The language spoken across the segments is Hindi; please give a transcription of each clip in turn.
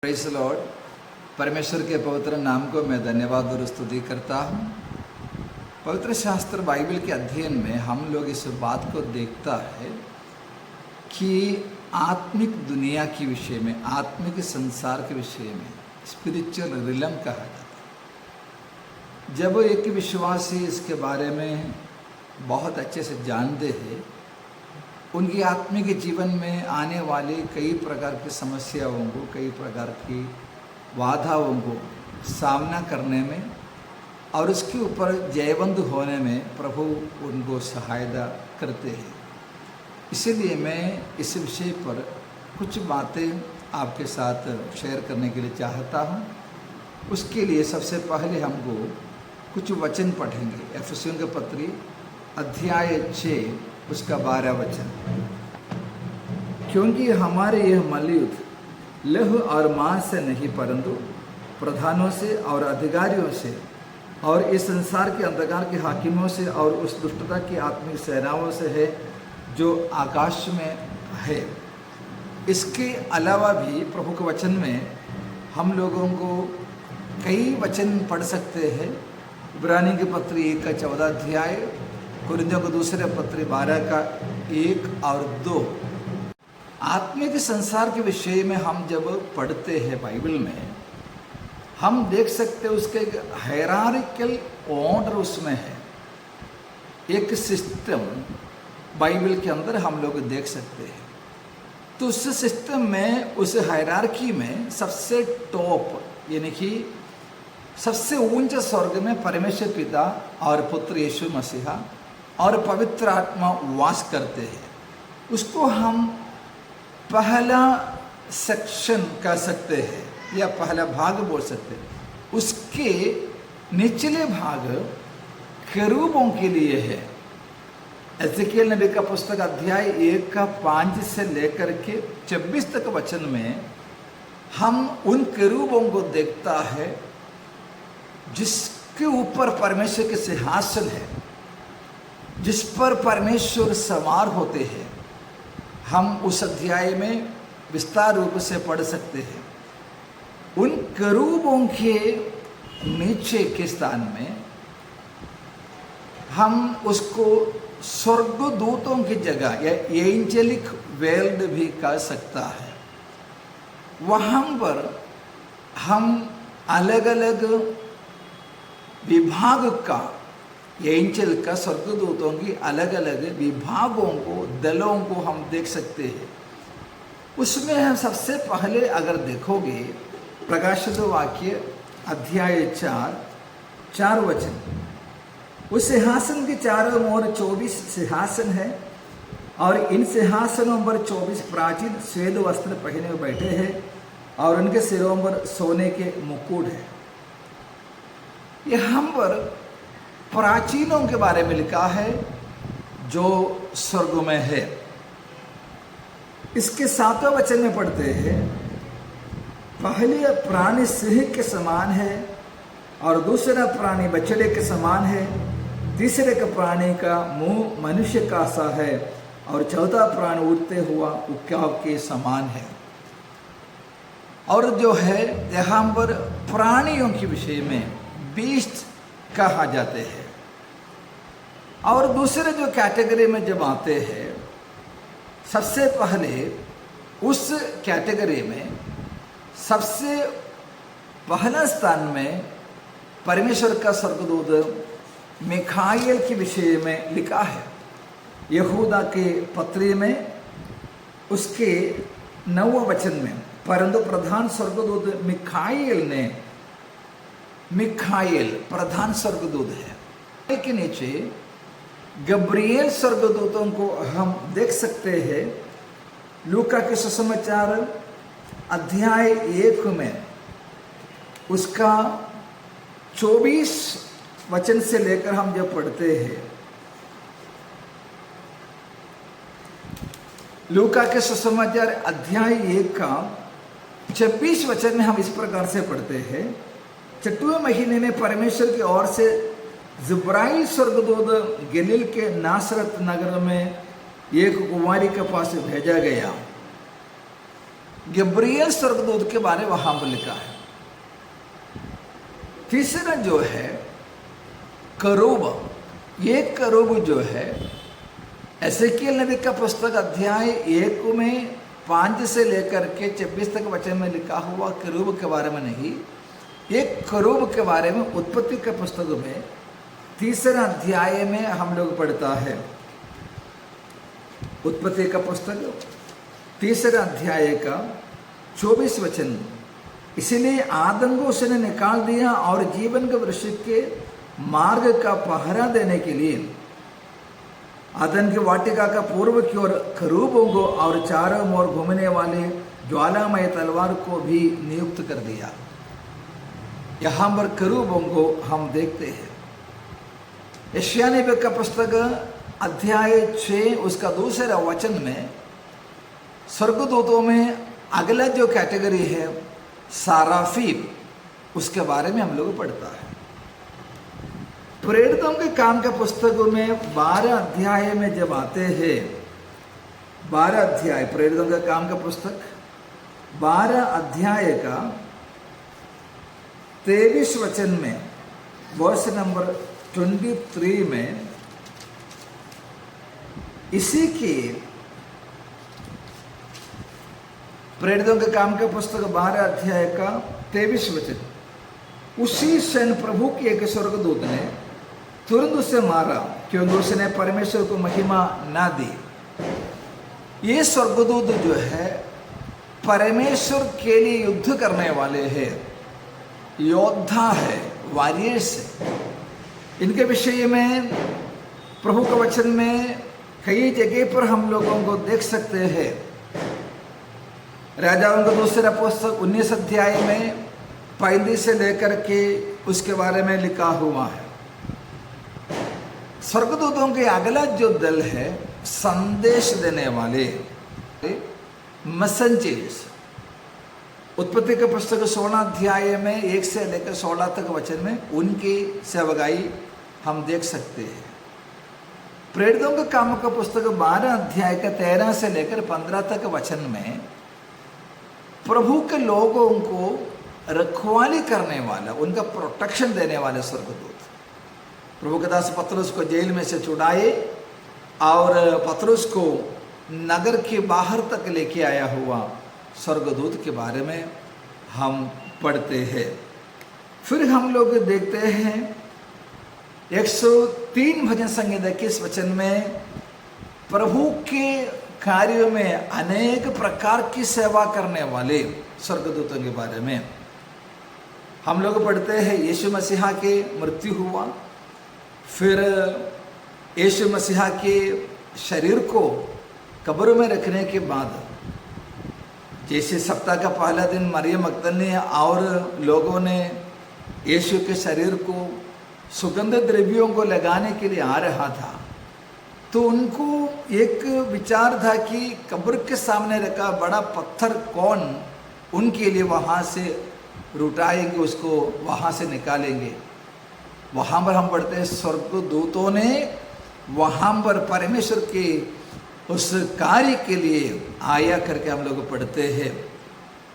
Praise the Lord. परमेश्वर के पवित्र नाम को मैं धन्यवाद और स्तुति करता हूँ। पवित्र शास्त्र बाइबल के अध्ययन में हम लोग इस बात को देखता है कि आत्मिक दुनिया के विषय में, आत्मिक संसार के विषय में स्पिरिचुअल रिलम कहा जाता है। जब एक विश्वासी इसके बारे में बहुत अच्छे से जानते हैं, उनकी आत्मिक जीवन में आने वाली कई प्रकार की समस्याओं को, कई प्रकार की बाधाओं को सामना करने में और उसके ऊपर जयवंत होने में प्रभु उनको सहायता करते हैं। इसीलिए मैं इस विषय पर कुछ बातें आपके साथ शेयर करने के लिए चाहता हूँ। उसके लिए सबसे पहले हमको कुछ वचन पढ़ेंगे। एफेसियों के पत्री अध्याय 6 उसका 12 वचन। क्योंकि हमारे यह मल्लयुद्ध लहू और मांस से नहीं, परंतु प्रधानों से और अधिकारियों से और इस संसार के अंधकार के हाकिमों से और उस दुष्टता की आत्मिक सेनाओं से है जो आकाश में है। इसके अलावा भी प्रभु के वचन में हम लोगों को कई वचन पढ़ सकते हैं। इब्रानी की पत्री 1 का 14 अध्याय, कुरिन्थियों को दूसरे पत्री 12 का 1 और 2। आत्मिक संसार के विषय में हम जब पढ़ते हैं बाइबल में, हम देख सकते हैं उसके एक हायरार्किकल ऑर्डर उसमें है। एक सिस्टम बाइबल के अंदर हम लोग देख सकते हैं। तो उस सिस्टम में, उस हायरार्की में सबसे टॉप यानी कि सबसे ऊंचे स्वर्ग में परमेश्वर पिता और पुत्र यीशु मसीहा और पवित्र आत्मा वास करते हैं। उसको हम पहला सेक्शन कह सकते हैं या पहला भाग बोल सकते हैं। उसके निचले भाग केरूबों के लिए है। एजेकियल नबी का पुस्तक अध्याय 1 का 5 से लेकर के 26 तक वचन में हम उन केरूबों को देखता है जिसके ऊपर परमेश्वर के सिंहासन है, जिस पर परमेश्वर सवार होते हैं। हम उस अध्याय में विस्तार रूप से पढ़ सकते हैं। उन करूबों के नीचे के स्थान में हम उसको स्वर्गदूतों की जगह या एंजेलिक वर्ल्ड भी कह सकता है। वहाँ पर हम अलग अलग विभाग का, एंजेल का, स्वर्गदूतों की अलग अलग विभागों को, दलों को हम देख सकते हैं। उसमें हम सबसे पहले अगर देखोगे प्रकाशित वाक्य अध्याय 4 वचन। उस सिंहासन के चारों ओर 24 सिंहासन है और इन सिंहासनों पर 24 प्राचीन श्वेत वस्त्र पहने हुए बैठे हैं और उनके सिरों पर सोने के मुकुट है। यहाँ पर प्राचीनों के बारे में लिखा है जो स्वर्ग में है। इसके 7वें वचन में पढ़ते हैं, पहले प्राणी सिंह के समान है और दूसरा प्राणी बछड़े के समान है, तीसरे का प्राणी का मुंह मनुष्य का सा है और चौथा प्राणी उड़ते हुआ उकाब के समान है। और जो है यहाँ पर प्राणियों के विषय में बीस्ट कहा जाते हैं। और दूसरे जो कैटेगरी में जब आते हैं, सबसे पहले उस कैटेगरी में सबसे पहला स्थान में परमेश्वर का स्वर्गदूत मिखाएल के विषय में लिखा है। यहूदा के पत्री में उसके 9वें वचन में, परंतु प्रधान स्वर्गदूत मिखाएल प्रधान स्वर्गदूत है। के नीचे गब्रिएल स्वर्गदूतों को हम देख सकते हैं। लूका के सुसमाचार अध्याय 1 में उसका 24 वचन से लेकर हम जब पढ़ते हैं, लूका के सुसमाचार अध्याय 1 का 26 वचन में हम इस प्रकार से पढ़ते हैं, 6वें महीने में परमेश्वर की ओर से जिब्राइल स्वर्गदूत गलील के नासरत नगर में एक कुमारी के पास भेजा गया गब्रियल स्वर्गदूत के बारे में वहां पर लिखा है। तीसरा जो है करूब, ये करूब जो है एसेकियल नबी का पुस्तक अध्याय 1 में 5 से लेकर के 26 तक वचन में लिखा हुआ करूब के बारे में नहीं, एक करूब के बारे में उत्पत्ति के पुस्तक में 3 अध्याय में हम लोग पढ़ता है। उत्पत्ति का पुस्तक 3 अध्याय का 24 वचन, इसलिए आदम को उसने निकाल दिया और जीवन के वृक्ष के मार्ग का पहरा देने के लिए आदम की वाटिका का पूर्व की ओर करूबों को और चारों ओर घूमने वाले ज्वालामय तलवार को भी नियुक्त कर दिया। यहाँ पर करूबों को हम देखते हैं। यशायाह नबी का पुस्तक अध्याय 6 उसका 2 वचन में स्वर्गदूतों में अगला जो कैटेगरी है साराफीम, उसके बारे में हम लोग पढ़ता है। प्रेरितों के काम के पुस्तक में 12 अध्याय में जब आते हैं, 12 अध्याय प्रेरितों के काम का पुस्तक 12 अध्याय का 23 वचन में वर्ष नंबर 23 में इसी की प्रेरितों के काम का पुस्तक 12 अध्याय का 23 वचन, उसी क्षण प्रभु के एक स्वर्गदूत ने तुरंत उसे मारा क्योंकि उसने परमेश्वर को महिमा ना दी। ये स्वर्गदूत जो है परमेश्वर के लिए युद्ध करने वाले हैं, योद्धा है, वॉरियर्स है। इनके विषय में प्रभु के वचन में कई जगह पर हम लोगों को देख सकते हैं। राजाओं का 2 पुस्तक 19 अध्याय में 35 से लेकर के उसके बारे में लिखा हुआ है। स्वर्गदूतों के अगला जो दल है संदेश देने वाले मैसेंजर्स। उत्पत्ति के पुस्तक 16 अध्याय में 1 से लेकर 16 तक वचन में उनकी सेवकाई हम देख सकते हैं। प्रेरितों के काम का पुस्तक 12 अध्याय का 13 से लेकर 15 तक वचन में प्रभु के लोगों को रखवाली करने वाला, उनका प्रोटेक्शन देने वाले स्वर्गदूत। प्रभु के दास पतरस को जेल में से छुड़ाए और पतरस को नगर के बाहर तक लेके आया हुआ स्वर्गदूत के बारे में हम पढ़ते हैं। फिर हम लोग देखते हैं 103 भजन संगीत 21 वचन में प्रभु के कार्यों में अनेक प्रकार की सेवा करने वाले स्वर्गदूतों के बारे में हम लोग पढ़ते हैं। यीशु मसीहा के मृत्यु हुआ, फिर यीशु मसीहा के शरीर को कब्र में रखने के बाद जैसे सप्ताह का पहला दिन मरियम मगदलिनी और लोगों ने यीशु के शरीर को सुगंध द्रव्यों को लगाने के लिए आ रहा था, तो उनको एक विचार था कि कब्र के सामने रखा बड़ा पत्थर कौन उनके लिए वहाँ से रुटाएंगे, उसको वहाँ से निकालेंगे। वहाँ पर हम पढ़ते हैं स्वर्गदूतों ने वहाँ पर परमेश्वर के उस कार्य के लिए आया करके हम लोग पढ़ते हैं।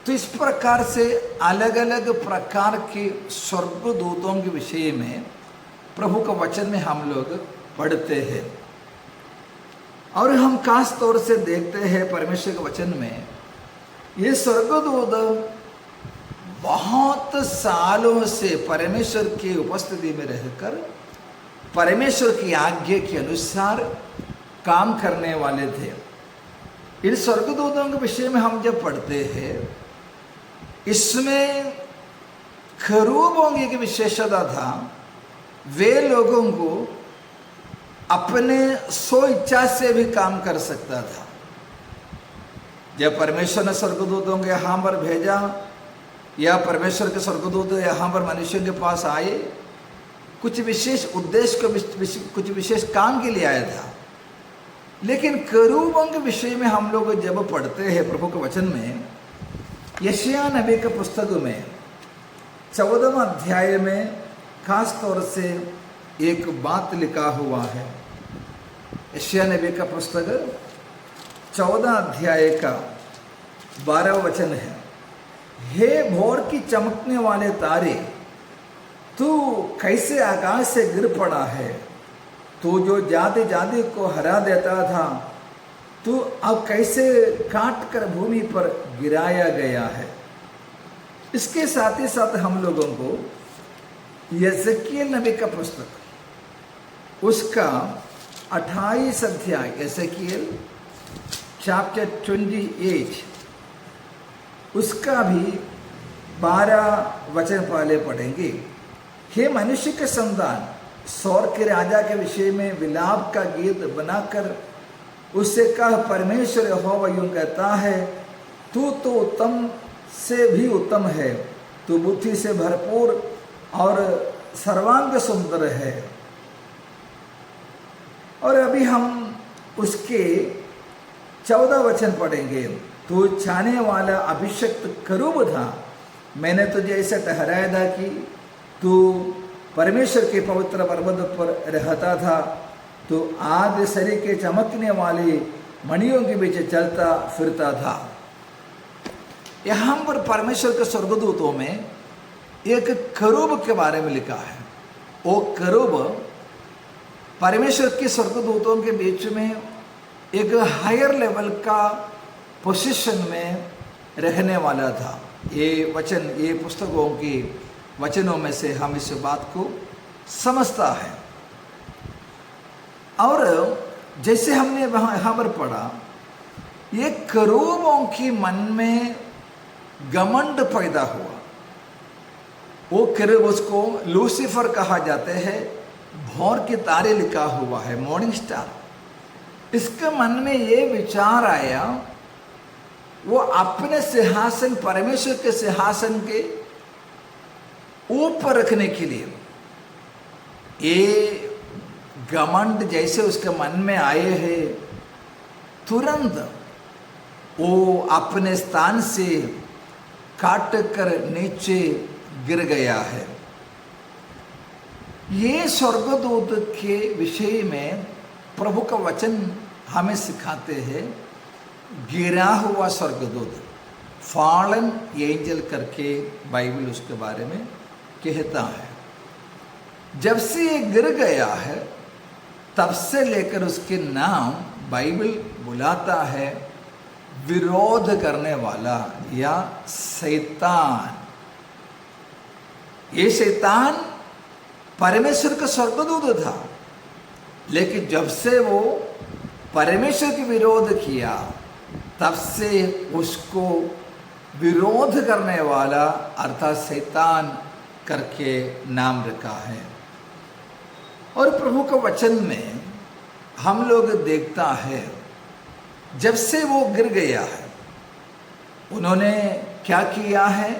तो इस प्रकार से अलग अलग प्रकार के स्वर्गदूतों के विषय में प्रभु का वचन में हम लोग पढ़ते हैं। और हम खास तौर से देखते हैं परमेश्वर के वचन में ये स्वर्गदूत बहुत सालों से परमेश्वर की उपस्थिति में रहकर परमेश्वर की आज्ञा के अनुसार काम करने वाले थे। इन स्वर्गदूतों के विषय में हम जब पढ़ते हैं, इसमें खरूबों की एक विशेषता था, वे लोगों को अपने स्व इच्छा से भी काम कर सकता था। जब परमेश्वर ने स्वर्गदूतों के यहाँ पर भेजा या परमेश्वर के स्वर्गदूत यहाँ पर मनुष्यों के पास आए, कुछ विशेष उद्देश्य को कुछ विशेष काम के लिए आया था। लेकिन करूबों के विषय में हम लोग जब पढ़ते हैं प्रभु के वचन में, यशायाह नबी के पुस्तक में 14वां अध्याय में खास तौर से एक बात लिखा हुआ है। यशायाह नबी का पुस्तक 14 अध्याय का 12 वचन है। हे भोर की चमकने वाले तारे, तू कैसे आकाश से गिर पड़ा है। तू जो जाति जाति को हरा देता था, तू अब कैसे काट कर भूमि पर गिराया गया है। इसके साथ ही साथ हम लोगों को यजकियेल नबी का पुस्तक, उसका 28 अध्याय, यजकियेल चैप्टर 28, उसका भी 12 वचन पहले पढ़ेंगे। हे मनुष्य के संतान, सौर के राजा के विषय में विलाप का गीत बनाकर उससे कह, परमेश्वर यहोवा यूं कहता है, तू तो उत्तम से भी उत्तम है, तू बुद्धि से भरपूर और सर्वांग सुंदर है। और अभी हम उसके 14 वचन पढ़ेंगे। तू छाने वाला अभिषक्त करूब था, मैंने तुझे ऐसे ठहराया था कि तू परमेश्वर के पवित्र पर्वत पर रहता था। तो आग शरीर के चमकने वाली मणियों के बीच चलता फिरता था। यहाँ पर परमेश्वर के स्वर्गदूतों में एक करूब के बारे में लिखा है। वो करूब परमेश्वर के स्वर्गदूतों के बीच में एक हायर लेवल का पोजीशन में रहने वाला था। ये वचन, ये पुस्तकों की वचनों में से हम इस बात को समझता है। और जैसे हमने यहाँ पर पढ़ा, ये करूबों की मन में घमंड पैदा हुआ। वो करूब, उसको लूसीफर कहा जाते हैं, भोर के तारे लिखा हुआ है, मॉर्निंग स्टार। इसके मन में ये विचार आया, वो अपने सिंहासन, परमेश्वर के सिंहासन के ऊपर रखने के लिए, ये घमंड जैसे उसके मन में आए हैं, तुरंत वो अपने स्थान से काट कर नीचे गिर गया है। ये स्वर्गदूत के विषय में प्रभु का वचन हमें सिखाते हैं, गिरा हुआ स्वर्गदूत, फॉलन एंजल करके बाइबल उसके बारे में कहता है। जब से ये गिर गया है, तब से लेकर उसके नाम बाइबल बुलाता है विरोध करने वाला या शैतान। ये शैतान परमेश्वर का स्वर्गदूत था, लेकिन जब से वो परमेश्वर के विरोध किया, तब से उसको विरोध करने वाला अर्थात शैतान करके नाम रखा है। और प्रभु का वचन में हम लोग देखता है, जब से वो गिर गया है, उन्होंने क्या किया है,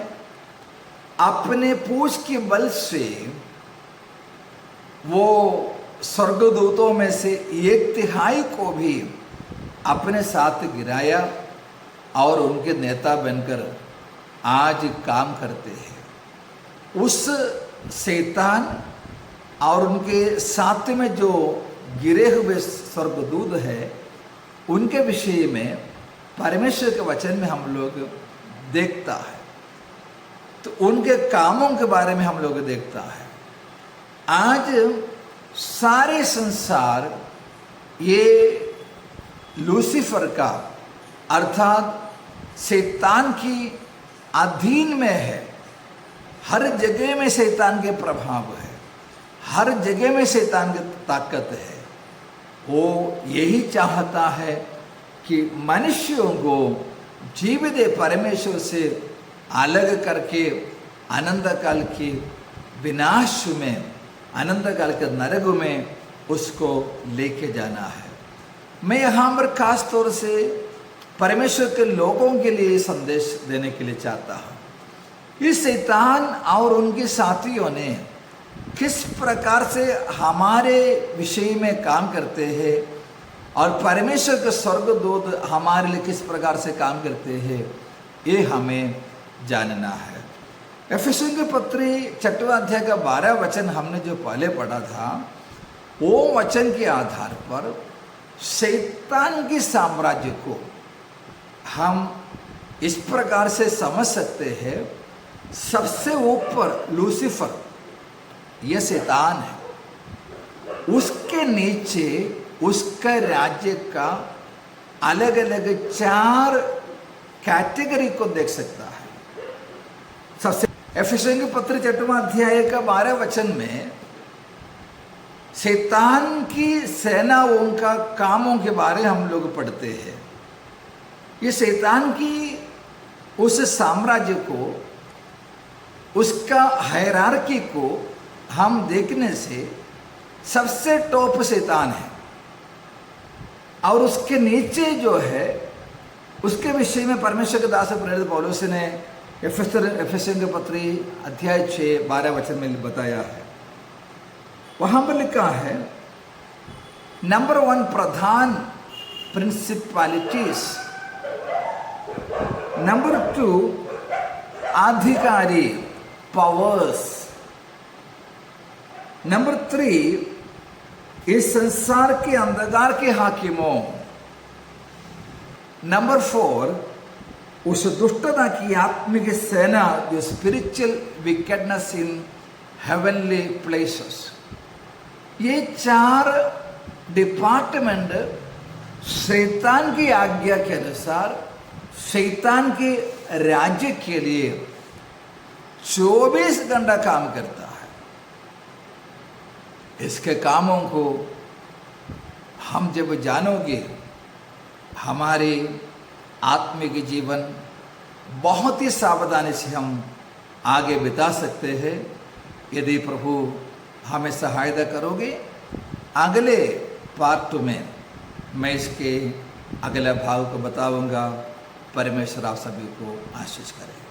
अपने पूंछ के बल से वो स्वर्गदूतों में से 1/3 को भी अपने साथ गिराया और उनके नेता बनकर आज काम करते हैं। उस शैतान और उनके साथ में जो गिरे हुए स्वर्गदूत है, उनके विषय में परमेश्वर के वचन में हम लोग देखता है। तो उनके कामों के बारे में हम लोग देखता है। आज सारे संसार ये लूसीफर का अर्थात शैतान की अधीन में है। हर जगह में शैतान के प्रभाव है, हर जगह में शैतान की ताकत है। वो यही चाहता है कि मनुष्यों को जीवित परमेश्वर से अलग करके अनंत काल के विनाश में, अनंत काल के नरक में उसको लेके जाना है। मैं यहाँ पर खास तौर से परमेश्वर के लोगों के लिए संदेश देने के लिए चाहता हूँ। इस शैतान और उनके साथियों ने किस प्रकार से हमारे विषय में काम करते हैं और परमेश्वर के स्वर्गदूत हमारे लिए किस प्रकार से काम करते हैं, ये हमें जानना है। एफेसियों के पत्री 6वां अध्याय का 12 वचन हमने जो पहले पढ़ा था, वो वचन के आधार पर शैतान के साम्राज्य को हम इस प्रकार से समझ सकते हैं, सबसे ऊपर लूसीफर यह शैतान है, उसके नीचे उसका राज्य का अलग अलग 4 कैटेगरी को देख सकता है। सबसे एफेसियों के पत्र 6वां अध्याय का 12 वचन में शैतान की सेनाओं का कामों के बारे हम लोग पढ़ते हैं। ये शैतान की उस साम्राज्य को, उसका हायरार्की को हम देखने से सबसे टॉप शैतान है, और उसके नीचे जो है उसके विषय में परमेश्वर के दास प्रेरित पौलुस ने एफेसियों के पत्र अध्याय 6 12 वचन में बताया है। वहां पर लिखा है, नंबर 1 प्रधान प्रिंसिपलिटीज, नंबर 2 अधिकारी पावर्स, नंबर 3 इस संसार के अंधकार के हाकिमों, नंबर 4 उस दुष्टता की आत्मिक सेना, जो स्पिरिचुअल विकेडनेस इन हेवनली प्लेसेस। ये 4 डिपार्टमेंट शैतान की आज्ञा के अनुसार शैतान के राज्य के लिए 24 घंटा काम करता है। इसके कामों को हम जब जानोगे, हमारे आत्मिक जीवन बहुत ही सावधानी से हम आगे बिता सकते हैं, यदि प्रभु हमें सहायता करोगे। अगले पार्ट में मैं इसके अगले भाग को बताऊंगा। परमेश्वर आप सभी को आशीष करें।